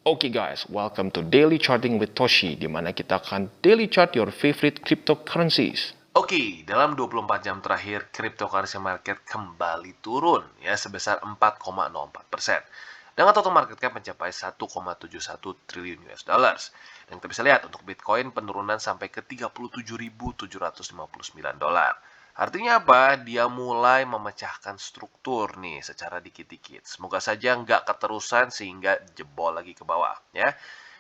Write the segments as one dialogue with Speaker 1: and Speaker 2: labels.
Speaker 1: Oke guys, welcome to Daily Charting with Toshi, di mana kita akan daily chart your favorite cryptocurrencies.
Speaker 2: Oke, dalam 24 jam terakhir, cryptocurrency market kembali turun ya sebesar 4,04%. Dengan total market cap mencapai 1,71 triliun US dollars. Dan kita bisa lihat untuk Bitcoin penurunan sampai ke 37.759 dolar. Artinya apa? Dia mulai memecahkan struktur nih secara dikit-dikit. Semoga saja nggak keterusan sehingga jebol lagi ke bawah ya.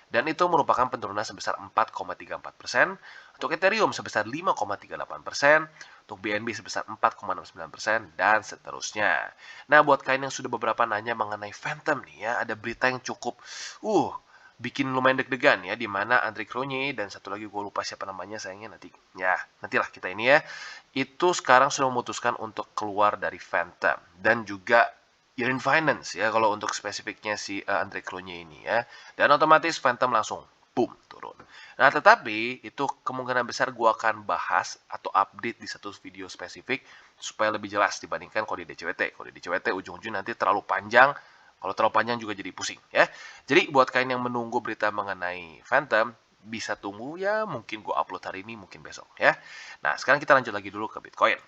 Speaker 2: Dan itu merupakan penurunan sebesar 4,34%, untuk Ethereum sebesar 5,38%, untuk BNB sebesar 4,69%, dan seterusnya. Nah, buat kalian yang sudah beberapa nanya mengenai Phantom nih ya, ada berita yang cukup bikin lumayan deg-degan ya, di mana Andre Cronje dan satu lagi gue lupa siapa namanya sayangnya nantilah kita ini ya, itu sekarang sudah memutuskan untuk keluar dari Phantom dan juga Yearn Finance ya kalau untuk spesifiknya si Andre Cronje ini ya, dan otomatis Phantom langsung boom turun. Nah, tetapi itu kemungkinan besar gue akan bahas atau update di satu video spesifik supaya lebih jelas dibandingkan kalau di DCWT. Kalau di DCWT ujung-ujung nanti terlalu panjang. Kalau terlalu panjang juga jadi pusing ya. Jadi buat kalian yang menunggu berita mengenai Phantom, bisa tunggu ya, mungkin gue upload hari ini, mungkin besok ya. Nah, sekarang kita lanjut lagi dulu ke Bitcoin.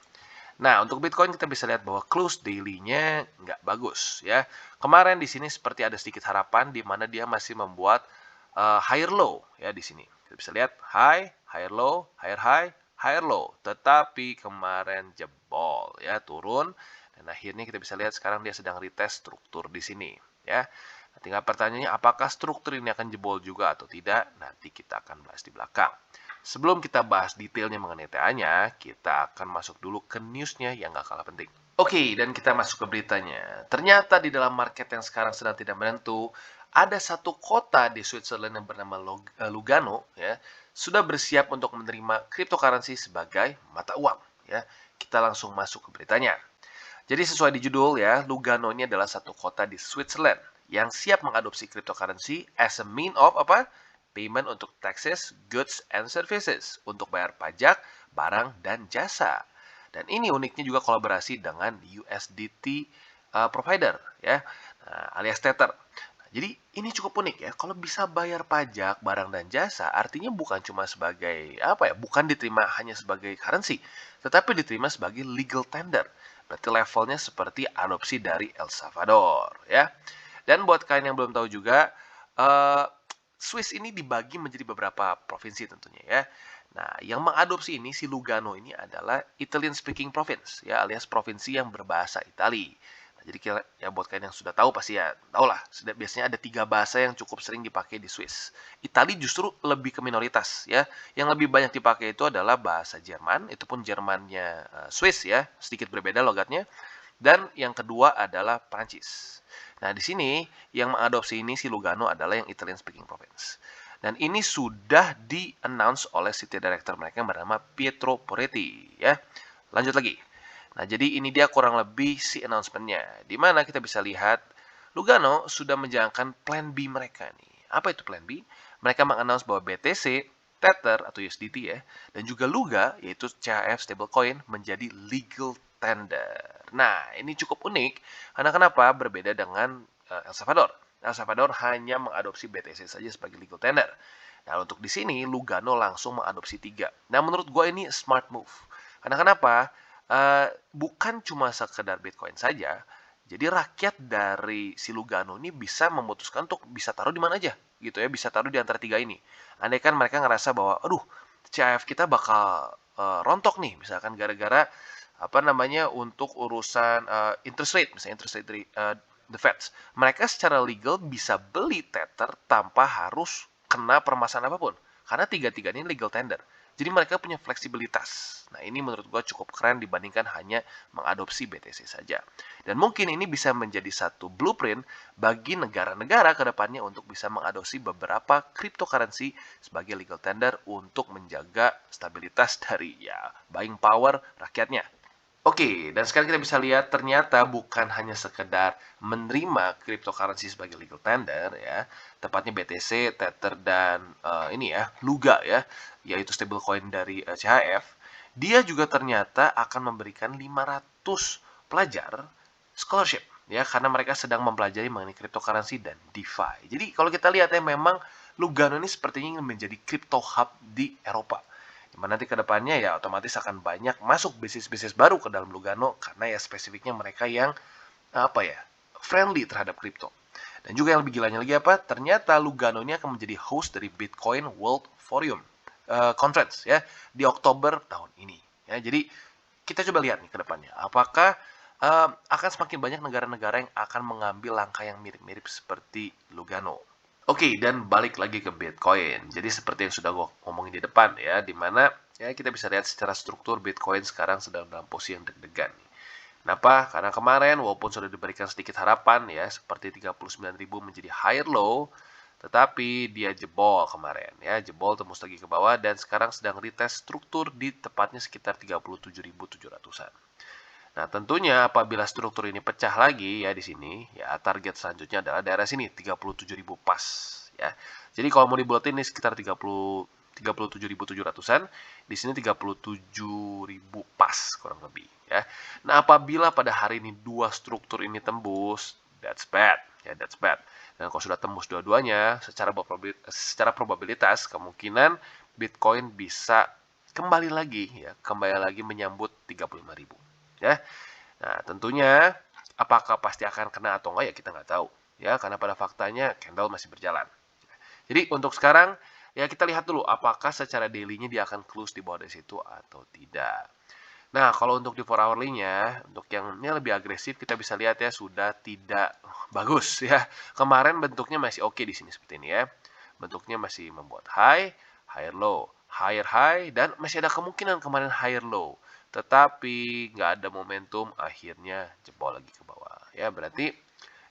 Speaker 2: Nah, untuk Bitcoin kita bisa lihat bahwa close daily-nya nggak bagus ya. Kemarin di sini seperti ada sedikit harapan di mana dia masih membuat higher low ya di sini. Kita bisa lihat high, higher low, higher high, higher low. Tetapi kemarin jebol ya, turun. Dan akhirnya kita bisa lihat sekarang dia sedang retest struktur di sini ya. Nah, tinggal pertanyaannya apakah struktur ini akan jebol juga atau tidak? Nanti kita akan bahas di belakang. Sebelum kita bahas detailnya mengenai TA-nya, kita akan masuk dulu ke newsnya yang gak kalah penting. Oke, dan kita masuk ke beritanya. Ternyata di dalam market yang sekarang sedang tidak menentu, ada satu kota di Switzerland yang bernama Lugano ya, sudah bersiap untuk menerima cryptocurrency sebagai mata uang ya. Kita langsung masuk ke beritanya. Jadi sesuai di judul ya, Lugano ini adalah satu kota di Switzerland yang siap mengadopsi cryptocurrency as a mean of apa? Payment untuk taxes, goods, and services. Untuk bayar pajak, barang, dan jasa. Dan ini uniknya juga kolaborasi dengan USDT provider ya, alias Tether. Jadi ini cukup unik ya, kalau bisa bayar pajak, barang, dan jasa, artinya bukan cuma sebagai apa ya, bukan diterima hanya sebagai currency, tetapi diterima sebagai legal tender. Berarti levelnya seperti adopsi dari El Salvador ya. Dan buat kalian yang belum tahu juga, Swiss ini dibagi menjadi beberapa provinsi tentunya ya. Nah, yang mengadopsi ini si Lugano ini adalah Italian speaking province ya, alias provinsi yang berbahasa Itali. Jadi ya buat kalian yang sudah tahu pasti ya tahu lah. Biasanya ada 3 bahasa yang cukup sering dipakai di Swiss. Itali justru lebih ke minoritas ya. Yang lebih banyak dipakai itu adalah bahasa Jerman, itu pun Jermannya Swiss ya, sedikit berbeda logatnya. Dan yang kedua adalah Prancis. Nah, di sini yang mengadopsi ini si Lugano adalah yang Italian speaking province. Dan ini sudah di-announce oleh city director mereka yang bernama Pietro Poretti ya. Lanjut lagi. Nah, jadi ini dia kurang lebih si announcement-nya. Di mana kita bisa lihat Lugano sudah menjalankan plan B mereka nih. Apa itu plan B? Mereka mengannounce bahwa BTC, Tether atau USDT ya, dan juga Luga yaitu CHF stablecoin menjadi legal tender. Nah, ini cukup unik karena kenapa? Berbeda dengan El Salvador. El Salvador hanya mengadopsi BTC saja sebagai legal tender. Nah, untuk di sini Lugano langsung mengadopsi 3. Nah, menurut gue ini smart move. Karena kenapa? Bukan cuma sekedar Bitcoin saja, jadi rakyat dari si Lugano ini bisa memutuskan untuk bisa taruh di mana aja, gitu ya, bisa taruh di antara 3 ini. Andai kan mereka ngerasa bahwa, aduh, CHF kita bakal rontok nih, misalkan gara-gara apa namanya untuk urusan interest rate, misalnya interest rate dari the Fed. Mereka secara legal bisa beli Tether tanpa harus kena permasalahan apapun, karena tiga-tiga ini legal tender. Jadi mereka punya fleksibilitas. Nah, ini menurut gue cukup keren dibandingkan hanya mengadopsi BTC saja. Dan mungkin ini bisa menjadi satu blueprint bagi negara-negara ke depannya untuk bisa mengadopsi beberapa cryptocurrency sebagai legal tender untuk menjaga stabilitas dari ya buying power rakyatnya. Oke, dan sekarang kita bisa lihat ternyata bukan hanya sekedar menerima cryptocurrency sebagai legal tender ya, tepatnya BTC, Tether dan ini ya, Luga ya, yaitu stablecoin dari CHF. Dia juga ternyata akan memberikan 500 pelajar scholarship ya, karena mereka sedang mempelajari mengenai cryptocurrency dan DeFi. Jadi kalau kita lihat ya, memang Lugano ini sepertinya ingin menjadi crypto hub di Eropa. Dimana nanti ke depannya ya otomatis akan banyak masuk bisnis-bisnis baru ke dalam Lugano karena ya spesifiknya mereka yang apa ya, friendly terhadap kripto. Dan juga yang lebih gilanya lagi apa? Ternyata Lugano ini akan menjadi host dari Bitcoin World Forum Conference ya di Oktober tahun ini. Ya, jadi kita coba lihat nih ke depannya. Apakah akan semakin banyak negara-negara yang akan mengambil langkah yang mirip-mirip seperti Lugano. Oke, dan balik lagi ke Bitcoin. Jadi seperti yang sudah gue ngomongin di depan ya, dimana ya kita bisa lihat secara struktur Bitcoin sekarang sedang dalam posisi yang deg-degan. Kenapa? Karena kemarin walaupun sudah diberikan sedikit harapan ya, seperti 39.000 menjadi higher low, tetapi dia jebol kemarin ya, jebol tembus lagi ke bawah dan sekarang sedang retest struktur di tepatnya sekitar 37.700-an. Nah, tentunya apabila struktur ini pecah lagi ya di sini, ya target selanjutnya adalah daerah sini 37.000 pas ya. Jadi kalau mau dibuletin ini sekitar 37.700-an, di sini 37.000 pas kurang lebih ya. Nah, apabila pada hari ini dua struktur ini tembus, that's bad ya, that's bad. Dan kalau sudah tembus dua-duanya, secara probabilitas kemungkinan Bitcoin bisa kembali lagi menyambut 35.000 ya. Nah, tentunya apakah pasti akan kena atau enggak ya kita nggak tahu ya, karena pada faktanya candle masih berjalan. Jadi untuk sekarang ya kita lihat dulu apakah secara daily-nya dia akan close di bawah dari situ atau tidak. Nah, kalau untuk di 4 hourly-nya, untuk yang ini lebih agresif kita bisa lihat ya sudah tidak bagus ya. Kemarin bentuknya masih oke di sini seperti ini ya. Bentuknya masih membuat high, higher low, higher high, dan masih ada kemungkinan kemarin higher low. Tetapi nggak ada momentum, akhirnya jebol lagi ke bawah. Ya, berarti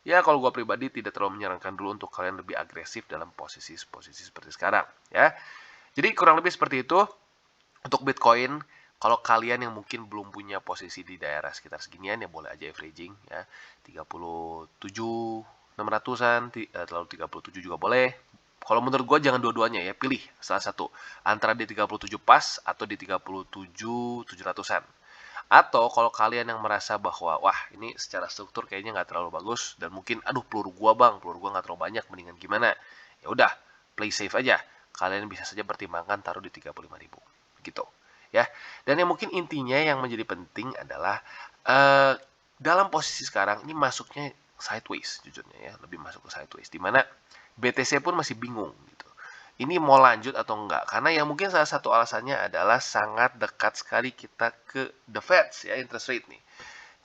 Speaker 2: ya kalau gue pribadi tidak terlalu menyarankan dulu untuk kalian lebih agresif dalam posisi-posisi seperti sekarang. Ya, jadi kurang lebih seperti itu untuk Bitcoin. Kalau kalian yang mungkin belum punya posisi di daerah sekitar seginian ya boleh aja averaging ya 37.600-an, lalu 37 juga boleh. Kalau menurut gue jangan dua-duanya ya, pilih salah satu antara di 37 pas atau di 37.700-an. Atau kalau kalian yang merasa bahwa wah ini secara struktur kayaknya nggak terlalu bagus dan mungkin aduh peluru gua nggak terlalu banyak, mendingan gimana? Ya udah play safe aja. Kalian bisa saja pertimbangkan taruh di 35.000 gitu ya. Dan yang mungkin intinya yang menjadi penting adalah dalam posisi sekarang ini masuknya sideways jujurnya ya, lebih masuk ke sideways di mana BTC pun masih bingung gitu. Ini mau lanjut atau enggak? Karena yang mungkin salah satu alasannya adalah sangat dekat sekali kita ke the Fed ya, interest rate nih.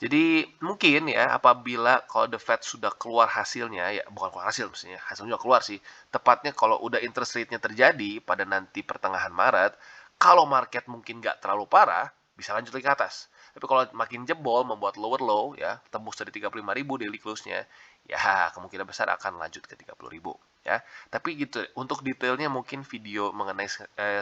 Speaker 2: Jadi mungkin ya apabila kalau the Fed sudah keluar hasilnya, ya bukan keluar hasil maksudnya, hasilnya keluar sih. Tepatnya kalau udah interest rate-nya terjadi pada nanti pertengahan Maret, kalau market mungkin nggak terlalu parah, bisa lanjut lagi ke atas. Tapi kalau makin jebol, membuat lower low ya, tembus dari 35.000 daily close-nya, ya kemungkinan besar akan lanjut ke 30.000 ya. Tapi gitu, untuk detailnya mungkin video mengenai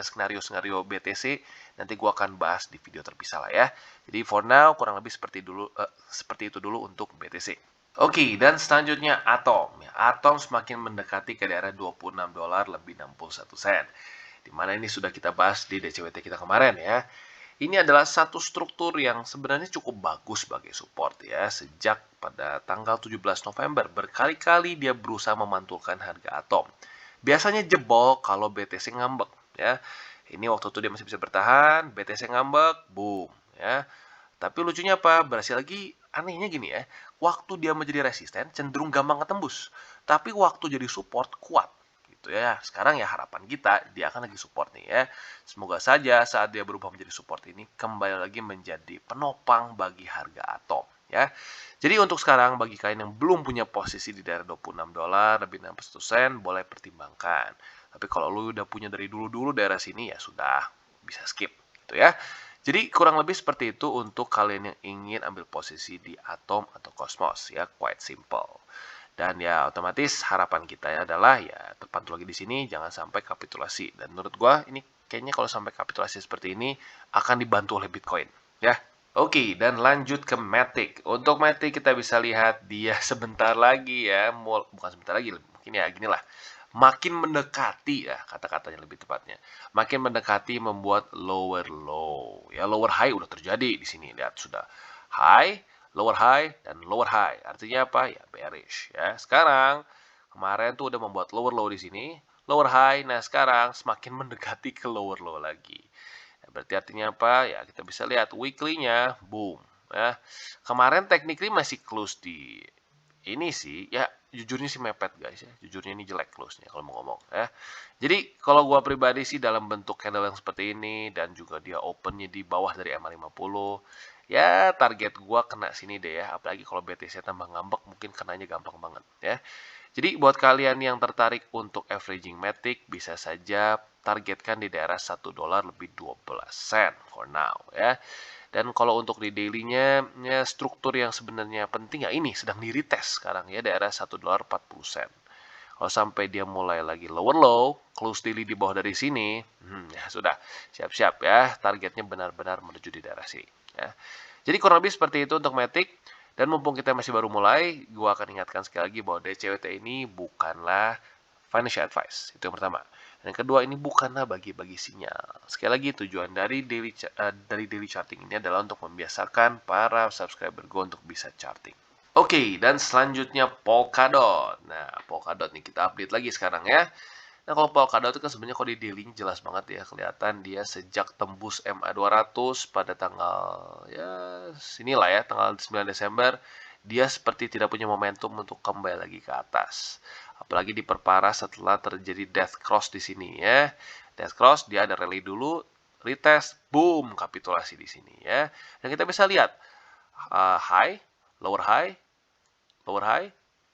Speaker 2: skenario-skenario BTC nanti gua akan bahas di video terpisah lah ya. Jadi for now kurang lebih seperti itu dulu untuk BTC. Oke, dan selanjutnya Atom. Ya, Atom semakin mendekati ke daerah $26 lebih 61 sen. Dimana ini sudah kita bahas di DCWT kita kemarin ya. Ini adalah satu struktur yang sebenarnya cukup bagus sebagai support ya. Sejak pada tanggal 17 November, berkali-kali dia berusaha memantulkan harga Atom. Biasanya jebol kalau BTC ngambek ya. Ini waktu itu dia masih bisa bertahan, BTC ngambek, boom ya. Tapi lucunya apa? Berhasil lagi, anehnya gini ya. Waktu dia menjadi resisten, cenderung gampang ketembus. Tapi waktu jadi support, kuat gitu ya. Sekarang ya harapan kita dia akan lagi support nih ya. Semoga saja saat dia berubah menjadi support ini kembali lagi menjadi penopang bagi harga Atom ya. Jadi untuk sekarang bagi kalian yang belum punya posisi di daerah $26 lebih 61 sen boleh pertimbangkan. Tapi kalau lu udah punya dari dulu-dulu daerah sini ya sudah bisa skip gitu ya. Jadi kurang lebih seperti itu untuk kalian yang ingin ambil posisi di Atom atau Cosmos ya, quite simple. Dan ya otomatis harapan kita adalah ya terpantul lagi di sini jangan sampai kapitulasi. Dan menurut gua ini kayaknya kalau sampai kapitulasi seperti ini akan dibantu oleh Bitcoin ya. Oke, dan lanjut ke Matic. Untuk Matic kita bisa lihat dia sebentar lagi ya, bukan sebentar lagi, mungkin ya gini lah. Makin mendekati ya kata-katanya lebih tepatnya. Makin mendekati membuat lower low. Ya lower high udah terjadi di sini. Lihat sudah high, lower high, dan lower high. Artinya apa? Ya bearish ya. Sekarang kemarin tuh udah membuat lower low di sini, lower high. Nah, sekarang semakin mendekati ke lower low lagi. Nah, berarti artinya apa? Ya kita bisa lihat weekly-nya, boom. Ya. Kemarin technically masih close di ini sih, ya jujurnya sih mepet guys ya. Jujurnya ini jelek close-nya kalau mau ngomong ya. Jadi kalau gua pribadi sih dalam bentuk candle yang seperti ini dan juga dia opennya di bawah dari MA50, ya target gua kena sini deh ya. Apalagi kalau BTC tambah ngambek mungkin kenanya gampang banget ya. Jadi buat kalian yang tertarik untuk averaging matic bisa saja targetkan di daerah $1 lebih 12 sen for now ya. Dan kalau untuk di daily-nya, ya struktur yang sebenarnya penting ya ini sedang di retest sekarang ya daerah $1.40. Kalau sampai dia mulai lagi lower low, close daily di bawah dari sini, ya sudah siap-siap ya targetnya benar-benar menuju di daerah sini. Ya. Jadi kurang lebih seperti itu untuk Matic. Dan mumpung kita masih baru mulai, gua akan ingatkan sekali lagi bahwa DCWT ini bukanlah financial advice. Itu yang pertama. Dan yang kedua, ini bukanlah bagi-bagi sinyal. Sekali lagi, tujuan dari daily charting ini adalah untuk membiasakan para subscriber gue untuk bisa charting. Oke, dan selanjutnya Polkadot. Nah, Polkadot nih kita update lagi sekarang ya. Nah, kalau Polkadot itu kan sebenarnya kalau di daily jelas banget ya, kelihatan dia sejak tembus MA200 pada tanggal ya sinilah ya, tanggal 9 Desember, dia seperti tidak punya momentum untuk kembali lagi ke atas. Apalagi diperparah setelah terjadi death cross di sini ya. Death cross dia ada rally dulu, retest, boom, kapitulasi di sini ya. Dan kita bisa lihat high, lower high, lower high,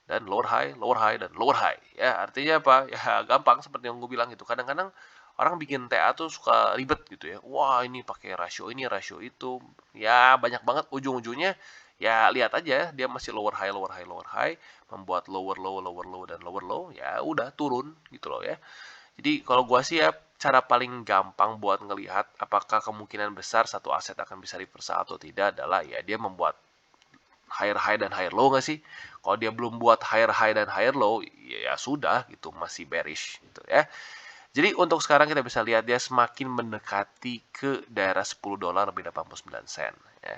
Speaker 2: dan lower high, lower high, dan lower high. Ya, artinya apa? Ya, gampang seperti yang gue bilang gitu. Kadang-kadang orang bikin TA tuh suka ribet gitu ya. Wah, ini pakai rasio ini, rasio itu. Ya, banyak banget ujung-ujungnya. Ya, lihat aja dia masih lower high, lower high, lower high, membuat lower low, lower low, dan lower low. Ya, udah turun gitu loh ya. Jadi kalau gua sih ya cara paling gampang buat ngelihat apakah kemungkinan besar satu aset akan bisa reversal atau tidak adalah ya dia membuat higher high dan higher low nggak sih? Kalau dia belum buat higher high dan higher low, ya sudah gitu, masih bearish gitu ya. Jadi untuk sekarang kita bisa lihat dia semakin mendekati ke daerah $10 lebih 89 sen ya.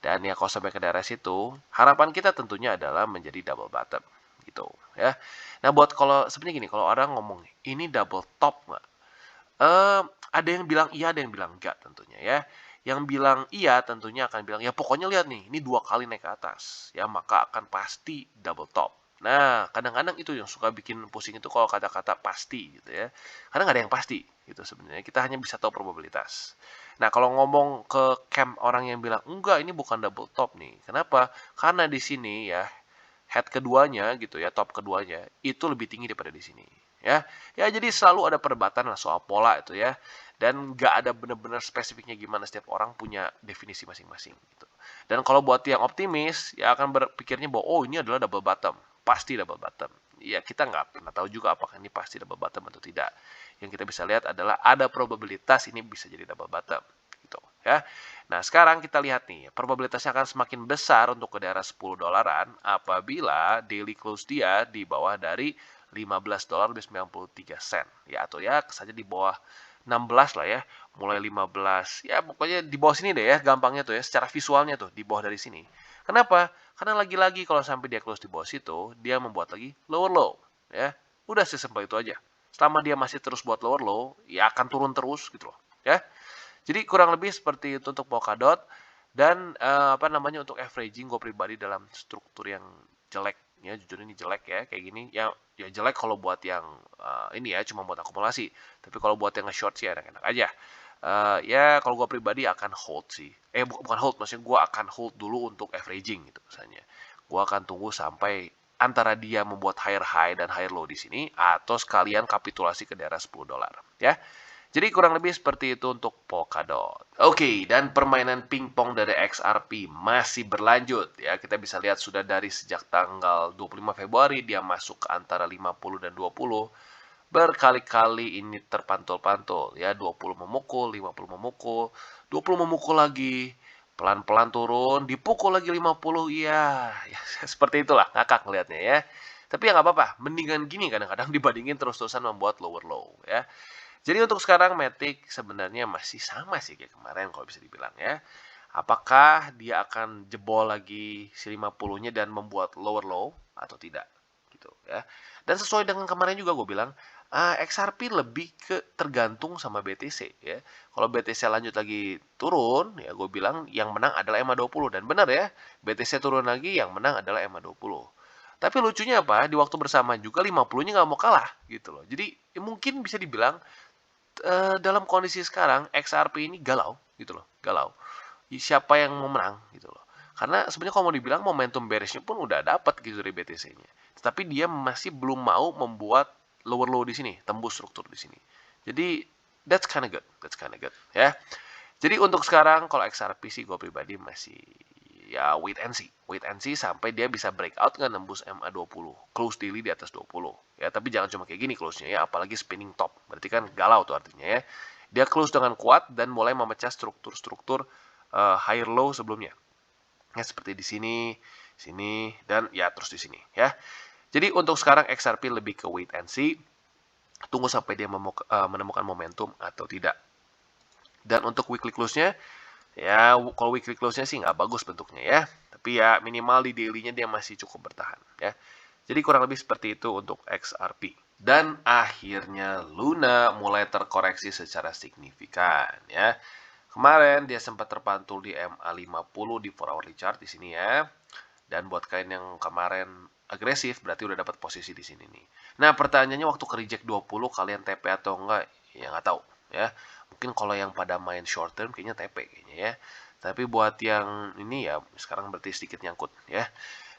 Speaker 2: Dan ya kalau sampai ke daerah situ, harapan kita tentunya adalah menjadi double bottom gitu ya. Nah buat kalau sebenarnya gini, kalau orang ngomong ini double top nggak? Ada yang bilang iya, ada yang bilang enggak tentunya ya. Yang bilang iya tentunya akan bilang, ya pokoknya lihat nih, ini 2 kali naik ke atas. Ya, maka akan pasti double top. Nah, kadang-kadang itu yang suka bikin pusing itu kalau kata-kata pasti gitu ya. Karena nggak ada yang pasti gitu sebenarnya. Kita hanya bisa tahu probabilitas. Nah, kalau ngomong ke camp orang yang bilang, enggak ini bukan double top nih. Kenapa? Karena di sini ya, head keduanya gitu ya, top keduanya itu lebih tinggi daripada di sini ya. Ya jadi selalu ada perdebatan lah soal pola itu ya. Dan nggak ada benar-benar spesifiknya gimana, setiap orang punya definisi masing-masing gitu. Dan kalau buat yang optimis ya akan berpikirnya bahwa oh ini adalah double bottom, pasti double bottom. Ya kita nggak pernah tahu juga apakah ini pasti double bottom atau tidak. Yang kita bisa lihat adalah ada probabilitas ini bisa jadi double bottom gitu ya. Nah, sekarang kita lihat nih, probabilitasnya akan semakin besar untuk ke daerah $10 apabila daily close dia di bawah dari $15 lebih 93 sen. Ya, atau ya saja di bawah 16 lah ya, mulai 15. Ya, pokoknya di bawah sini deh ya, gampangnya tuh ya, secara visualnya tuh di bawah dari sini. Kenapa? Karena lagi-lagi kalau sampai dia close di bawah situ, dia membuat lagi lower low, ya. Udah sesimpel itu aja. Selama dia masih terus buat lower low, ya akan turun terus gitu loh, ya. Jadi kurang lebih seperti itu untuk Polkadot. Dan apa namanya untuk averaging gue pribadi dalam struktur yang jelek ya, jujur ini jelek ya kayak gini ya. Ya jelek kalau buat yang ini ya cuma buat akumulasi, tapi kalau buat yang nge-short sih enak-enak aja. Ya kalau gue pribadi akan hold sih, bukan hold, maksudnya gue akan hold dulu untuk averaging gitu misalnya. Gue akan tunggu sampai antara dia membuat higher high dan higher low di sini, atau sekalian kapitulasi ke daerah $10 ya. Jadi kurang lebih seperti itu untuk Polkadot. Oke, dan permainan pingpong dari XRP masih berlanjut ya. Kita bisa lihat sudah dari sejak tanggal 25 Februari dia masuk ke antara 50 dan 20. Berkali-kali ini terpantul-pantul ya, 20 memukul, 50 memukul, 20 memukul lagi. Pelan-pelan turun, dipukul lagi 50, ya seperti itulah ngakak ngelihatnya ya. Tapi ya nggak apa-apa, mendingan gini kadang-kadang dibandingin terus-terusan membuat lower low ya. Jadi untuk sekarang Matic sebenarnya masih sama sih kayak kemarin kalau bisa dibilang ya. Apakah dia akan jebol lagi si 50-nya dan membuat lower low atau tidak gitu ya. Dan sesuai dengan kemarin juga gue bilang, XRP lebih ke tergantung sama BTC ya. Kalau BTC lanjut lagi turun, ya gue bilang yang menang adalah EMA20 dan benar ya, BTC turun lagi yang menang adalah EMA20. Tapi lucunya apa? Di waktu bersamaan juga 50-nya nggak mau kalah gitu loh. Jadi ya mungkin bisa dibilang dalam kondisi sekarang XRP ini galau gitu loh, galau. Siapa yang mau menang gitu loh. Karena sebenarnya kalau mau dibilang momentum bearishnya pun udah dapat gitu dari BTC-nya. Tetapi dia masih belum mau membuat lower low di sini, tembus struktur di sini. Jadi that's kind of good, ya. Jadi untuk sekarang kalau XRP sih gue pribadi masih ya wait and see sampai dia bisa breakout nggak nembus MA20, close daily di atas 20 ya. Tapi jangan cuma kayak gini close-nya ya, apalagi spinning top, berarti kan galau tuh artinya ya. Dia close dengan kuat dan mulai memecah struktur-struktur higher low sebelumnya ya, seperti di sini, sini, dan ya terus di sini ya. Jadi untuk sekarang XRP lebih ke wait and see, tunggu sampai dia menemukan momentum atau tidak. Dan untuk weekly close-nya, ya kalau weekly close-nya sih nggak bagus bentuknya ya. Tapi ya minimal di daily-nya dia masih cukup bertahan ya. Jadi kurang lebih seperti itu untuk XRP. Dan akhirnya Luna mulai terkoreksi secara signifikan ya. Kemarin dia sempat terpantul di MA50 di 4 hourly chart di sini ya. Dan buat kalian yang kemarin agresif berarti udah dapat posisi di sini nih. Nah, pertanyaannya waktu ke reject 20 kalian TP atau enggak? Ya nggak tahu ya. Mungkin kalau yang pada main short term kayaknya TP kayaknya ya. Tapi buat yang ini ya sekarang berarti sedikit nyangkut ya.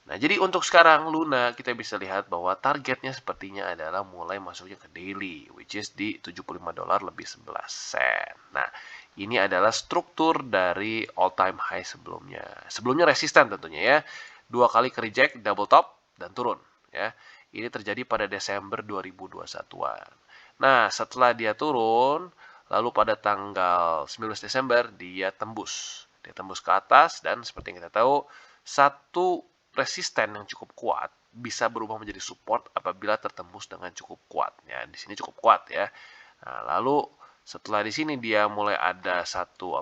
Speaker 2: Nah, jadi untuk sekarang Luna kita bisa lihat bahwa targetnya sepertinya adalah mulai masuknya ke daily, which is di $75 lebih 11 sen. Nah, ini adalah struktur dari all time high sebelumnya. Sebelumnya resisten tentunya ya. 2 kali ke reject, double top, dan turun ya. Ini terjadi pada Desember 2021-an. Nah, setelah dia turun, lalu pada tanggal 19 Desember dia tembus. Dia tembus ke atas dan seperti yang kita tahu, satu resisten yang cukup kuat bisa berubah menjadi support apabila tertembus dengan cukup kuat ya. Di sini cukup kuat ya. Nah, lalu setelah di sini dia mulai ada satu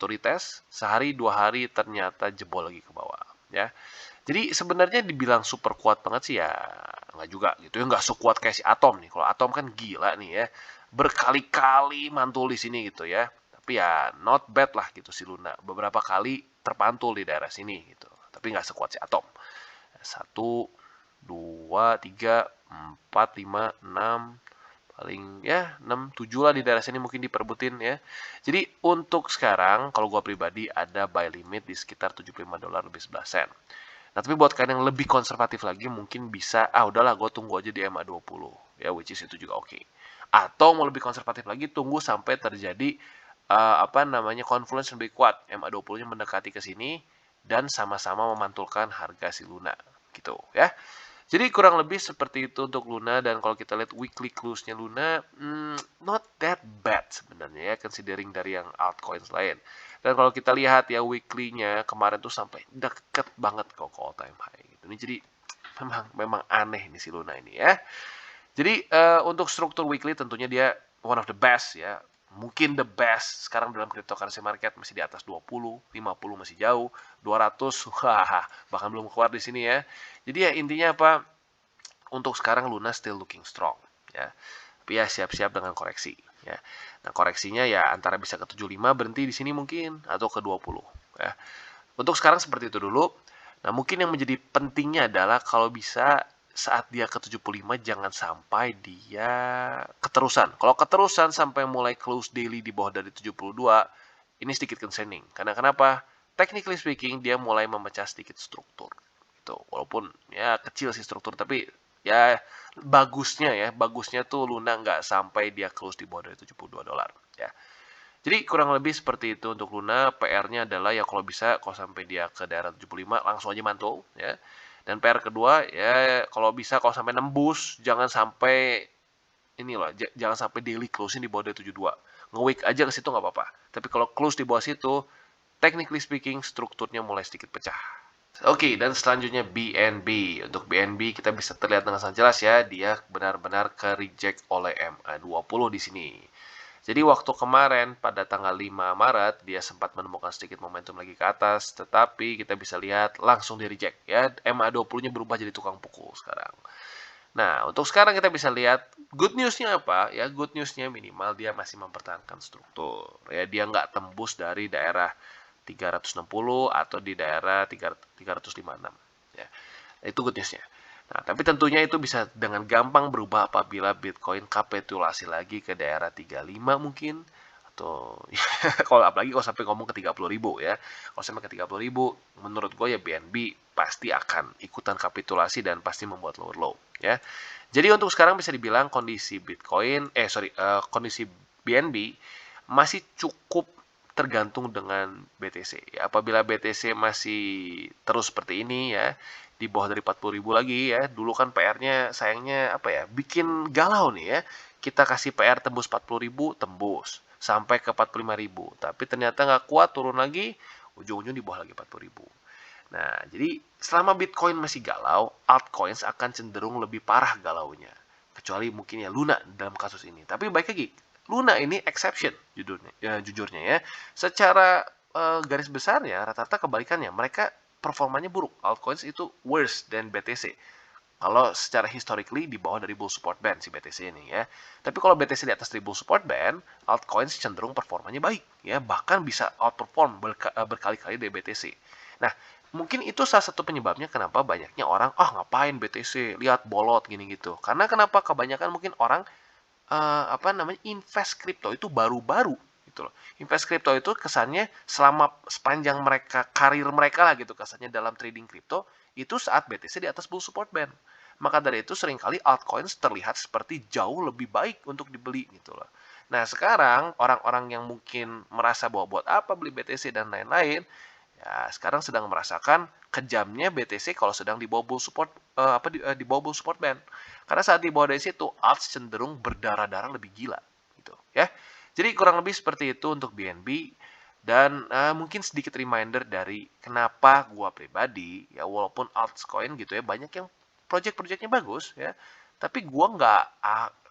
Speaker 2: retest, sehari 2 hari ternyata jebol lagi ke bawah ya. Jadi sebenarnya dibilang super kuat banget sih ya nggak juga gitu ya, nggak sekuat kayak si Atom nih. Kalau Atom kan gila nih ya, berkali-kali mantul di sini gitu ya. Tapi ya not bad lah gitu si Luna, beberapa kali terpantul di daerah sini gitu. Tapi nggak sekuat si Atom. 1, 2, 3, 4, 5, 6, paling ya 6, 7 lah di daerah sini mungkin diperbutin ya. Jadi untuk sekarang kalau gua pribadi ada buy limit di sekitar $75 lebih 11 sen. Nah, tapi buat kalian yang lebih konservatif lagi mungkin bisa udahlah gue tunggu aja di MA20 ya, which is itu juga oke. Atau mau lebih konservatif lagi tunggu sampai terjadi confluence lebih kuat, MA20-nya mendekati ke sini dan sama-sama memantulkan harga si Luna gitu ya. Jadi kurang lebih seperti itu untuk Luna, dan kalau kita lihat weekly close-nya Luna, not that bad sebenarnya ya, considering dari yang altcoins lain. Dan kalau kita lihat ya weekly-nya kemarin tuh sampai deket banget ke all time high gitu. Ini jadi memang aneh nih si Luna ini ya. Jadi untuk struktur weekly tentunya dia one of the best ya. Mungkin the best sekarang dalam cryptocurrency market, masih di atas 20, 50 masih jauh, 200 wah bahkan belum keluar di sini ya. Jadi ya intinya apa? Untuk sekarang Luna still looking strong ya. Tapi ya siap-siap dengan koreksi ya. Nah, koreksinya ya antara bisa ke 75 berhenti di sini mungkin atau ke 20 ya. Untuk sekarang seperti itu dulu. Nah, mungkin yang menjadi pentingnya adalah kalau bisa saat dia ke 75 jangan sampai dia keterusan. Kalau keterusan sampai mulai close daily di bawah dari 72, ini sedikit concerning. Karena kenapa? Technically speaking, dia mulai memecah sedikit struktur. Gitu. Walaupun ya kecil sih struktur, tapi ya bagusnya tuh Luna nggak sampai dia close di bawah dari $72 ya. Jadi kurang lebih seperti itu untuk Luna. PR-nya adalah ya kalau bisa kalau sampai dia ke daerah 75 langsung aja mantul ya. Dan PR kedua ya kalau bisa kalau sampai nembus jangan sampai ini loh, jangan sampai daily closing di bawah dari 72. Nge-week aja ke situ nggak apa-apa. Tapi kalau close di bawah situ, technically speaking strukturnya mulai sedikit pecah. Oke, dan selanjutnya BNB. Untuk BNB kita bisa terlihat dengan sangat jelas ya, dia benar-benar ke reject oleh MA20 di sini. Jadi waktu kemarin pada tanggal 5 Maret dia sempat menemukan sedikit momentum lagi ke atas, tetapi kita bisa lihat langsung di reject ya. MA20-nya berubah jadi tukang pukul sekarang. Nah, untuk sekarang kita bisa lihat good news-nya apa? Ya, good news-nya minimal dia masih mempertahankan struktur. Ya, dia nggak tembus dari daerah 360 atau di daerah 356. Ya, itu good news-nya. Nah, tapi tentunya itu bisa dengan gampang berubah apabila Bitcoin kapitulasi lagi ke daerah 35 mungkin, atau kalau apalagi kalau sampai ngomong ke 30.000 ya. Kalau sampai ke 30.000, menurut gue ya BNB pasti akan ikutan kapitulasi dan pasti membuat lower low ya. Jadi untuk sekarang bisa dibilang kondisi kondisi BNB masih cukup tergantung dengan BTC. Ya, apabila BTC masih terus seperti ini ya, di bawah dari 40.000 lagi ya. Dulu kan PR-nya sayangnya apa ya? Bikin galau nih ya. Kita kasih PR tembus 40.000, tembus sampai ke 45.000. Tapi ternyata nggak kuat, turun lagi, ujung-ujung di bawah lagi 40.000. Nah, jadi selama Bitcoin masih galau, altcoins akan cenderung lebih parah galaunya. Kecuali mungkin ya Luna dalam kasus ini. Tapi baik lagi, Luna ini exception jujurnya ya. Secara garis besarnya rata-rata kebalikannya. Mereka performanya buruk. Altcoins itu worse than BTC. Kalau secara historically di bawah dari bull support band si BTC ini ya. Tapi kalau BTC di atas dari bull support band, altcoins cenderung performanya baik ya, bahkan bisa outperform berkali-kali dari BTC. Nah, mungkin itu salah satu penyebabnya kenapa banyaknya orang ngapain BTC, lihat bolot gini gitu. Karena kenapa kebanyakan mungkin orang invest kripto itu baru-baru gitu loh. Invest kripto itu kesannya selama sepanjang karir mereka lah gitu kesannya dalam trading kripto itu saat BTC di atas bull support band. Maka dari itu seringkali altcoins terlihat seperti jauh lebih baik untuk dibeli gitu loh. Nah, sekarang orang-orang yang mungkin merasa bahwa buat apa beli BTC dan lain-lain, ya sekarang sedang merasakan kejamnya BTC kalau sedang di bawah bull support di bawah bull support band. Karena saat di bawah dari situ alts cenderung berdarah-darah lebih gila gitu ya. Jadi kurang lebih seperti itu untuk BNB dan mungkin sedikit reminder dari kenapa gua pribadi ya walaupun altcoin gitu ya banyak yang project-projectnya bagus ya. Tapi gua nggak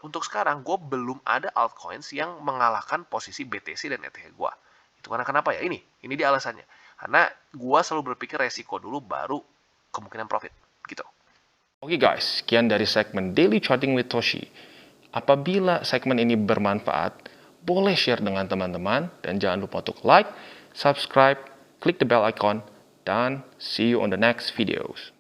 Speaker 2: untuk sekarang gua belum ada altcoins yang mengalahkan posisi BTC dan ETH gua. Itu karena kenapa ya? Ini dia alasannya. Karena gua selalu berpikir resiko dulu baru kemungkinan profit gitu.
Speaker 1: Oke guys, sekian dari segmen Daily Charting with Toshi. Apabila segmen ini bermanfaat, boleh share dengan teman-teman dan jangan lupa untuk like, subscribe, klik the bell icon, dan see you on the next videos.